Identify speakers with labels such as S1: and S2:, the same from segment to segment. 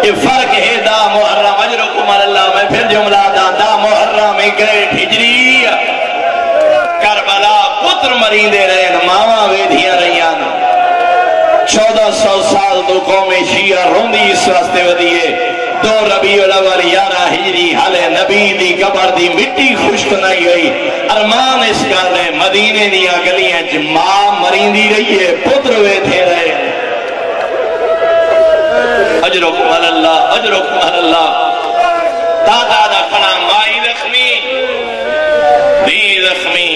S1: یہ فرق ہے دا محرم اجرکم اللہ میں پھر جملہ دا محرم گریٹ ہجری کربلا پتر مرین رہے ماما ویدھیاں رہیاں 1400 سال تو قوم شیعہ روندی اس راستے ودیے 2 ربیع الاول 11 ہجری حال نبی دی قبر دی مٹی خشک نہیں ہوئی ارمان اس گل ہے مدینے دیا گلیاں ماں مریندی رہی ہے پتر ویدھے رہے اجرکم اللہ اجرکم اللہ دادا دا کھنا مائی زخمی دی زخمی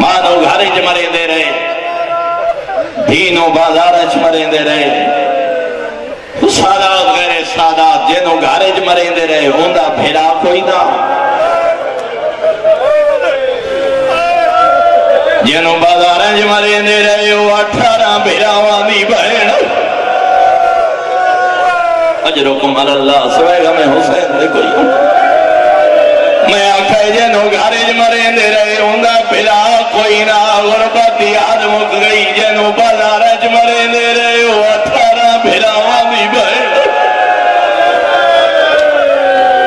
S1: مانو گھر مرے دے رہے دینوں بازار مرے دے رہے سادات غیر سادات جنوں گھر مرے دے رہے ہوندہ بھیرا کوئی نہ جنوں بازار مرے دے رہے ہو 18 بھیرا وانی بہن اجرکم اللہ سوائے گا میں حسین دے کوئی میں آکھے جنوں گھارج مرین دے رہے ہوندہ پھرا کوئی نہ غربت یاد مک گئی جنوں بازارج مرین دے رہے ہو 18 بھرا وانی بہن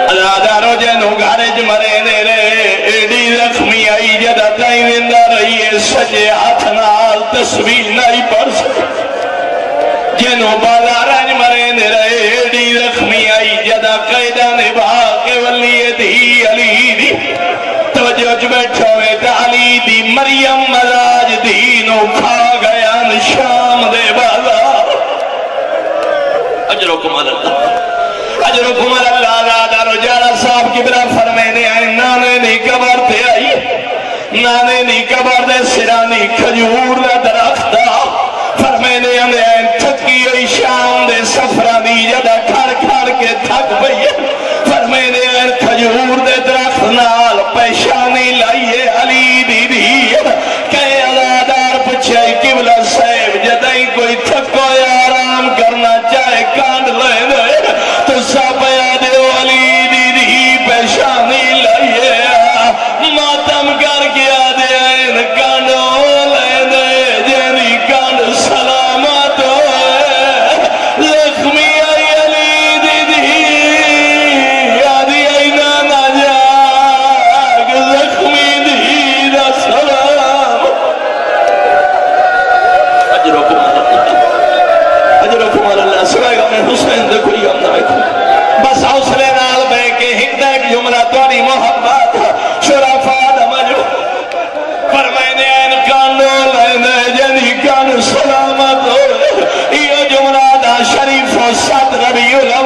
S1: ادادارو جنوں گھارج مرین دے رہے ایڈی زخمی آئی جدہ تائیں زندہ رہی ہے سجے ہاتھ نال تصویر نہیں پڑھ سکے جنوں بازارج مرین دے رہے ایڈی زخمی آئی جدہ قیدہ نبھا کے ولی دی علی دی توجہ بیٹھو علی دی مریم مزاج دینوں کھا گیا شام دے بازار اجرکم اللہ اجرکم اللہ دادا رجالہ صاحب کی برا فرمینے آئے نانے نی قبر تے آئی نانے نی قبر دے سرانی کھجور دے درختہ فرمینے آئے تھکی ہوئی شام دے سفرانی جدہ کھڑ کھڑ کے تھک بھئی فرمینے آئے کھجور دے درخت نال پیشانی لائیے علی دی دی کہے ازادار پچھے قبلہ صاحب جدہیں کوئی تھکو یا آرام کرنا چاہے کانڈ لے دے تو سب یاد علی دی دی پیشانی لائیے ماتم کر کے آدھے آئین کانڈو لے دے جنی کانڈ سلامت ہوئے زخمی آئی علی دی دی آدھی آئی نانا جاگ زخمی دی دا سلام اجرکم اللہ سوائے گا میں حسین دے کوئی ہم نہ ایک بس حوصلے نال بے کے ہندہ ایک جملہ توڑی محبت شرفا دمجو فرمائنے این کانو لینے جنی کان سلامت ہو یہ جملہ دا شریف و 7 ربیع الاول